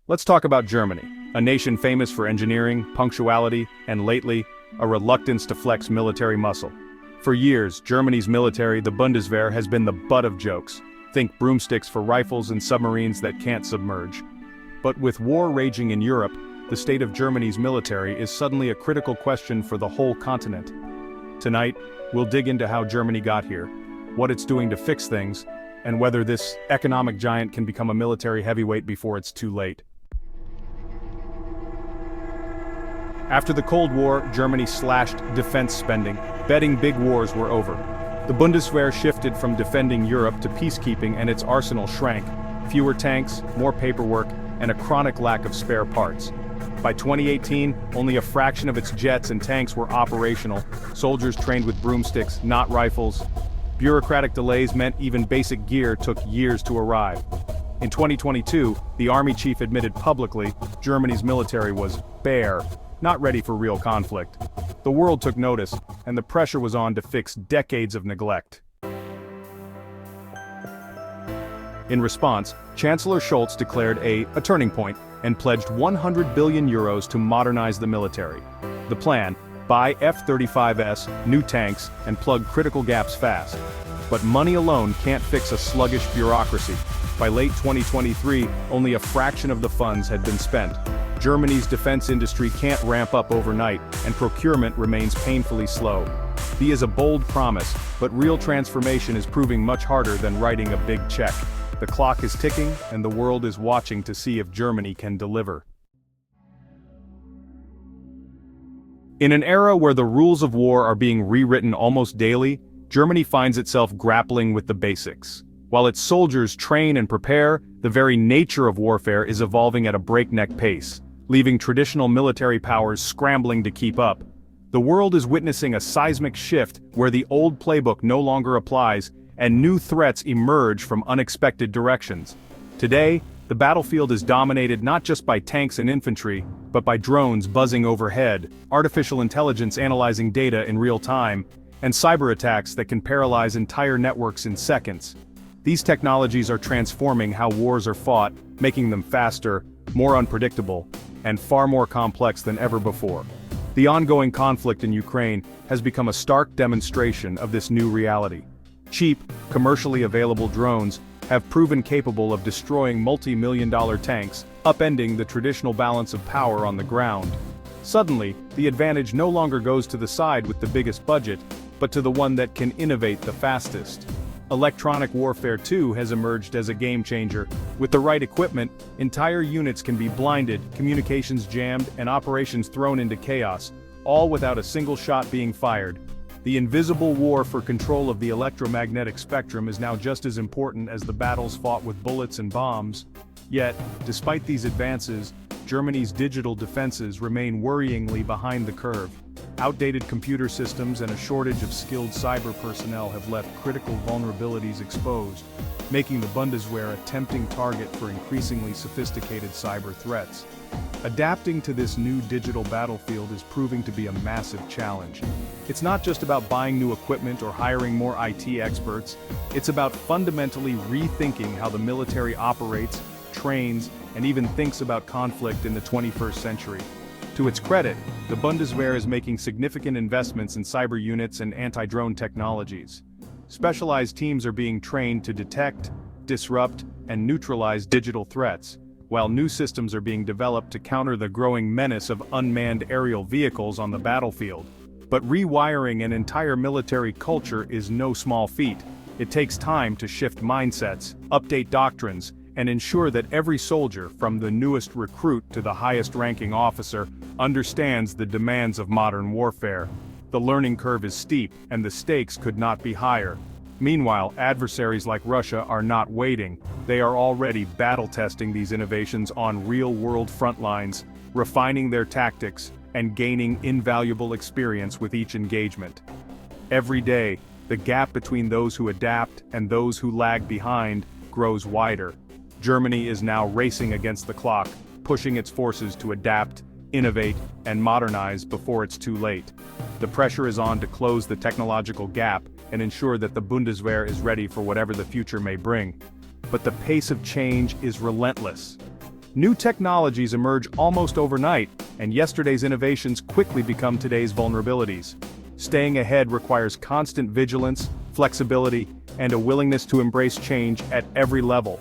Let's talk about Germany, a nation famous for engineering, punctuality, and lately, a reluctance to flex military muscle. For years, Germany's military, the Bundeswehr, has been the butt of jokes. Think broomsticks for rifles and submarines that can't submerge. But with war raging in Europe, the state of Germany's military is suddenly a critical question for the whole continent. Tonight, we'll dig into how Germany got here, what it's doing to fix things, and whether this economic giant can become a military heavyweight before it's too late. After the Cold War, Germany slashed defense spending, betting big wars were over. The Bundeswehr shifted from defending Europe to peacekeeping, and its arsenal shrank. Fewer tanks, more paperwork, and a chronic lack of spare parts. By 2018, only a fraction of its jets and tanks were operational, soldiers trained with broomsticks, not rifles. Bureaucratic delays meant even basic gear took years to arrive. In 2022, the army chief admitted publicly Germany's military was bare, not ready for real conflict. The world took notice, and the pressure was on to fix decades of neglect. In response, Chancellor Scholz declared a turning point and pledged 100 billion euros to modernize the military. The plan: buy F-35s, new tanks, and plug critical gaps fast. But money alone can't fix a sluggish bureaucracy. By late 2023, only a fraction of the funds had been spent. Germany's defense industry can't ramp up overnight, and procurement remains painfully slow. B is a bold promise, but real transformation is proving much harder than writing a big check. The clock is ticking, and the world is watching to see if Germany can deliver. In an era where the rules of war are being rewritten almost daily, Germany finds itself grappling with the basics. While its soldiers train and prepare, the very nature of warfare is evolving at a breakneck pace, leaving traditional military powers scrambling to keep up. The world is witnessing a seismic shift where the old playbook no longer applies, and new threats emerge from unexpected directions. Today, the battlefield is dominated not just by tanks and infantry, but by drones buzzing overhead, artificial intelligence analyzing data in real time, and cyber attacks that can paralyze entire networks in seconds. These technologies are transforming how wars are fought, making them faster, more unpredictable, and far more complex than ever before. The ongoing conflict in Ukraine has become a stark demonstration of this new reality. Cheap, commercially available drones have proven capable of destroying multi-million-dollar tanks, upending the traditional balance of power on the ground. Suddenly, the advantage no longer goes to the side with the biggest budget, but to the one that can innovate the fastest. Electronic warfare too has emerged as a game-changer. With the right equipment, entire units can be blinded, communications jammed, and operations thrown into chaos, all without a single shot being fired. The invisible war for control of the electromagnetic spectrum is now just as important as the battles fought with bullets and bombs. Yet, despite these advances, Germany's digital defenses remain worryingly behind the curve. Outdated computer systems and a shortage of skilled cyber personnel have left critical vulnerabilities exposed, making the Bundeswehr a tempting target for increasingly sophisticated cyber threats. Adapting to this new digital battlefield is proving to be a massive challenge. It's not just about buying new equipment or hiring more IT experts, it's about fundamentally rethinking how the military operates, trains, and even thinks about conflict in the 21st century. To its credit, the Bundeswehr is making significant investments in cyber units and anti-drone technologies. Specialized teams are being trained to detect, disrupt, and neutralize digital threats, while new systems are being developed to counter the growing menace of unmanned aerial vehicles on the battlefield. But rewiring an entire military culture is no small feat. It takes time to shift mindsets, update doctrines, and ensure that every soldier, from the newest recruit to the highest-ranking officer, understands the demands of modern warfare. The learning curve is steep, and the stakes could not be higher. Meanwhile, adversaries like Russia are not waiting. They are already battle-testing these innovations on real-world front lines, refining their tactics, and gaining invaluable experience with each engagement. Every day, the gap between those who adapt and those who lag behind grows wider. Germany is now racing against the clock, pushing its forces to adapt, innovate, and modernize before it's too late. The pressure is on to close the technological gap and ensure that the Bundeswehr is ready for whatever the future may bring. But the pace of change is relentless. New technologies emerge almost overnight, and yesterday's innovations quickly become today's vulnerabilities. Staying ahead requires constant vigilance, flexibility, and a willingness to embrace change at every level.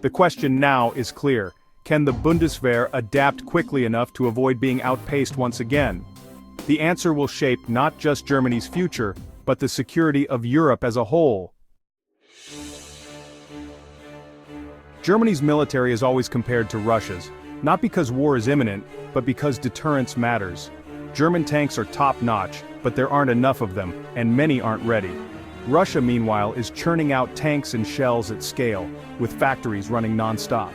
The question now is clear: can the Bundeswehr adapt quickly enough to avoid being outpaced once again? The answer will shape not just Germany's future, but the security of Europe as a whole. Germany's military is always compared to Russia's, not because war is imminent, but because deterrence matters. German tanks are top-notch, but there aren't enough of them, and many aren't ready. Russia, meanwhile, is churning out tanks and shells at scale, with factories running non-stop.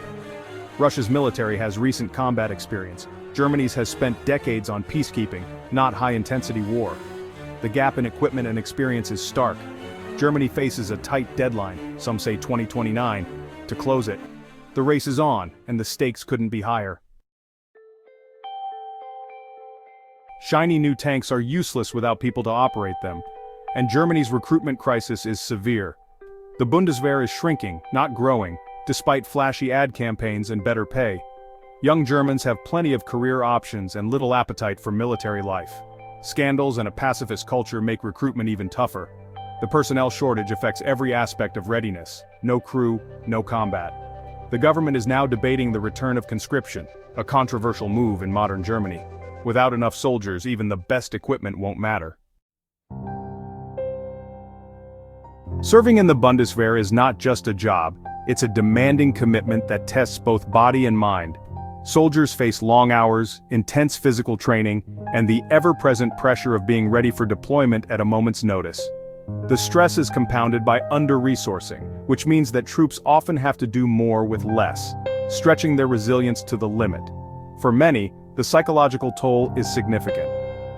Russia's military has recent combat experience. Germany's has spent decades on peacekeeping, not high-intensity war. The gap in equipment and experience is stark. Germany faces a tight deadline, some say 2029, to close it. The race is on, and the stakes couldn't be higher. Shiny new tanks are useless without people to operate them, and Germany's recruitment crisis is severe. The Bundeswehr is shrinking, not growing, despite flashy ad campaigns and better pay. Young Germans have plenty of career options and little appetite for military life. Scandals and a pacifist culture make recruitment even tougher. The personnel shortage affects every aspect of readiness: no crew, no combat. The government is now debating the return of conscription, a controversial move in modern Germany. Without enough soldiers, even the best equipment won't matter. Serving in the Bundeswehr is not just a job, it's a demanding commitment that tests both body and mind. Soldiers face long hours, intense physical training, and the ever-present pressure of being ready for deployment at a moment's notice. The stress is compounded by under-resourcing, which means that troops often have to do more with less, stretching their resilience to the limit. For many, the psychological toll is significant.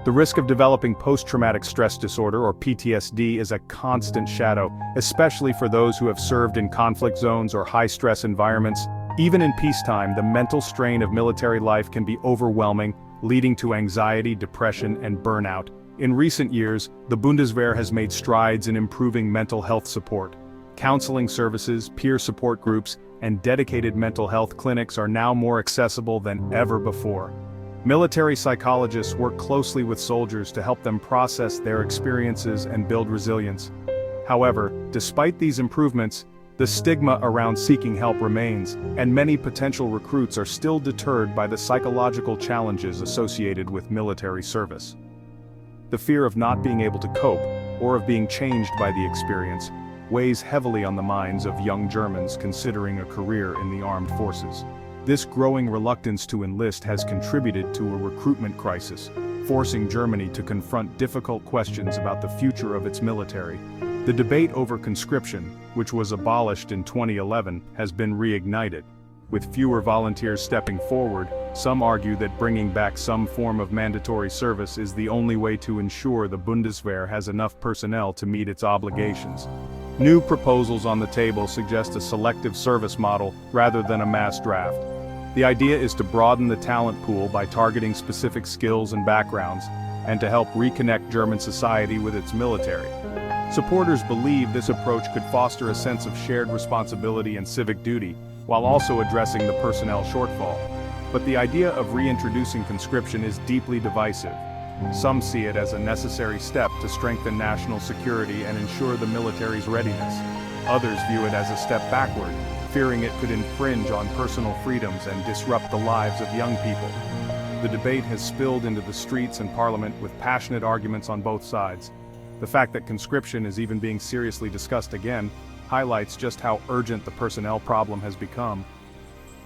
The risk of developing post-traumatic stress disorder, or PTSD, is a constant shadow, especially for those who have served in conflict zones or high-stress environments. Even in peacetime, the mental strain of military life can be overwhelming, leading to anxiety, depression, and burnout. In recent years, the Bundeswehr has made strides in improving mental health support. Counseling services, peer support groups, and dedicated mental health clinics are now more accessible than ever before. Military psychologists work closely with soldiers to help them process their experiences and build resilience. However, despite these improvements, the stigma around seeking help remains, and many potential recruits are still deterred by the psychological challenges associated with military service. The fear of not being able to cope, or of being changed by the experience, weighs heavily on the minds of young Germans considering a career in the armed forces. This growing reluctance to enlist has contributed to a recruitment crisis, forcing Germany to confront difficult questions about the future of its military. The debate over conscription, which was abolished in 2011, has been reignited. With fewer volunteers stepping forward, some argue that bringing back some form of mandatory service is the only way to ensure the Bundeswehr has enough personnel to meet its obligations. New proposals on the table suggest a selective service model rather than a mass draft. The idea is to broaden the talent pool by targeting specific skills and backgrounds, and to help reconnect German society with its military. Supporters believe this approach could foster a sense of shared responsibility and civic duty, while also addressing the personnel shortfall. But the idea of reintroducing conscription is deeply divisive. Some see it as a necessary step to strengthen national security and ensure the military's readiness. Others view it as a step backward, fearing it could infringe on personal freedoms and disrupt the lives of young people. The debate has spilled into the streets and parliament with passionate arguments on both sides. The fact that conscription is even being seriously discussed again highlights just how urgent the personnel problem has become.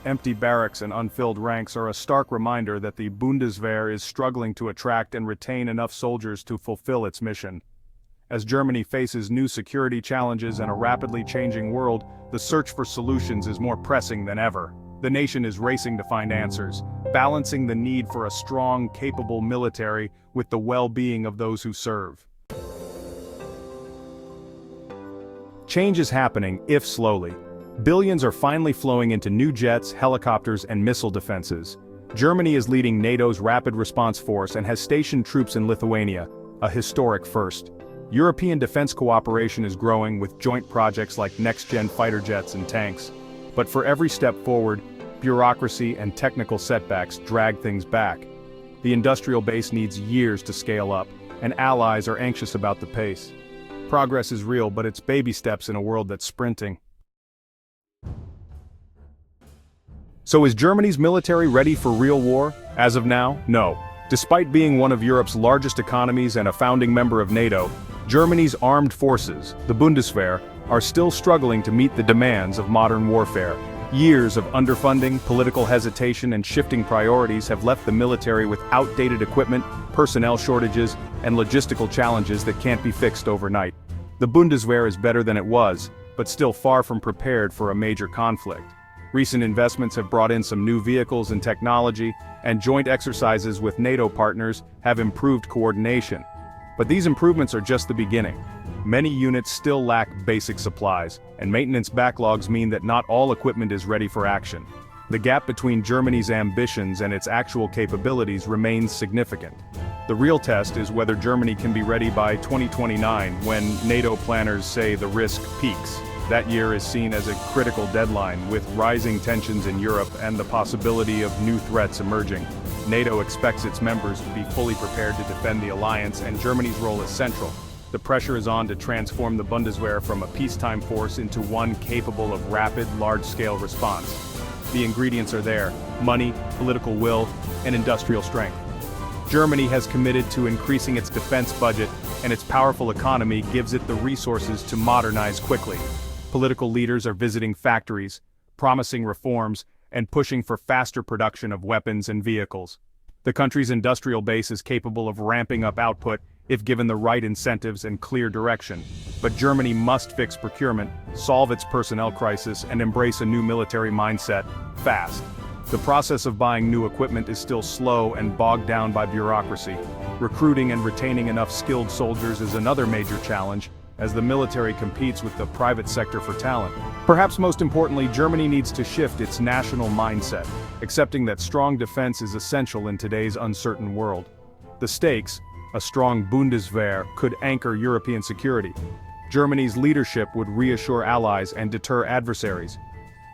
Empty barracks and unfilled ranks are a stark reminder that the Bundeswehr is struggling to attract and retain enough soldiers to fulfill its mission. As Germany faces new security challenges and a rapidly changing world, the search for solutions is more pressing than ever. The nation is racing to find answers, balancing the need for a strong, capable military with the well-being of those who serve. Change is happening, if slowly. Billions are finally flowing into new jets, helicopters, and missile defenses. Germany is leading NATO's Rapid Response Force and has stationed troops in Lithuania, a historic first. European defense cooperation is growing with joint projects like next-gen fighter jets and tanks. But for every step forward, Bureaucracy and technical setbacks drag things back. The industrial base needs years to scale up, and allies are anxious about the pace. Progress is real, but it's baby steps in a world that's sprinting. So is Germany's military ready for real war? As of now, no. Despite being one of Europe's largest economies and a founding member of NATO, Germany's armed forces, the Bundeswehr, are still struggling to meet the demands of modern warfare. Years of underfunding, political hesitation, and shifting priorities have left the military with outdated equipment, personnel shortages, and logistical challenges that can't be fixed overnight. The Bundeswehr is better than it was, but still far from prepared for a major conflict. Recent investments have brought in some new vehicles and technology, and joint exercises with NATO partners have improved coordination. But these improvements are just the beginning. Many units still lack basic supplies, and maintenance backlogs mean that not all equipment is ready for action. The gap between Germany's ambitions and its actual capabilities remains significant. The real test is whether Germany can be ready by 2029, when NATO planners say the risk peaks. That year is seen as a critical deadline, with rising tensions in Europe and the possibility of new threats emerging. NATO expects its members to be fully prepared to defend the alliance, and Germany's role is central. The pressure is on to transform the Bundeswehr from a peacetime force into one capable of rapid, large-scale response. The ingredients are there: money, political will, and industrial strength. Germany has committed to increasing its defense budget, and its powerful economy gives it the resources to modernize quickly. Political leaders are visiting factories, promising reforms, and pushing for faster production of weapons and vehicles. The country's industrial base is capable of ramping up output if given the right incentives and clear direction. But Germany must fix procurement, solve its personnel crisis, and embrace a new military mindset, fast. The process of buying new equipment is still slow and bogged down by bureaucracy. Recruiting and retaining enough skilled soldiers is another major challenge, as the military competes with the private sector for talent. Perhaps most importantly, Germany needs to shift its national mindset, accepting that strong defense is essential in today's uncertain world. The stakes, a strong Bundeswehr, could anchor European security. Germany's leadership would reassure allies and deter adversaries.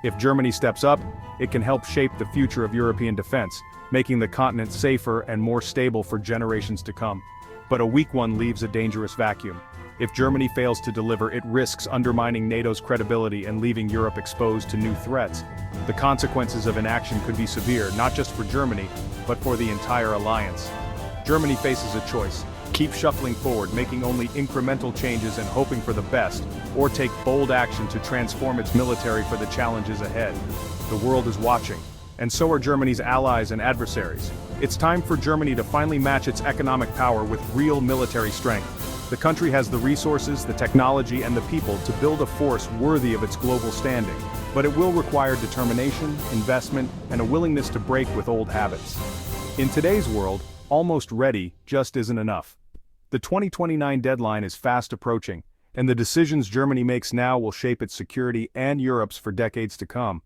If Germany steps up, it can help shape the future of European defense, making the continent safer and more stable for generations to come. But a weak one leaves a dangerous vacuum. If Germany fails to deliver, it risks undermining NATO's credibility and leaving Europe exposed to new threats. The consequences of inaction could be severe, not just for Germany, but for the entire alliance. Germany faces a choice: keep shuffling forward, making only incremental changes and hoping for the best, or take bold action to transform its military for the challenges ahead. The world is watching, and so are Germany's allies and adversaries. It's time for Germany to finally match its economic power with real military strength. The country has the resources, the technology, and the people to build a force worthy of its global standing. But it will require determination, investment, and a willingness to break with old habits. In today's world, almost ready just isn't enough. The 2029 deadline is fast approaching, and the decisions Germany makes now will shape its security and Europe's for decades to come.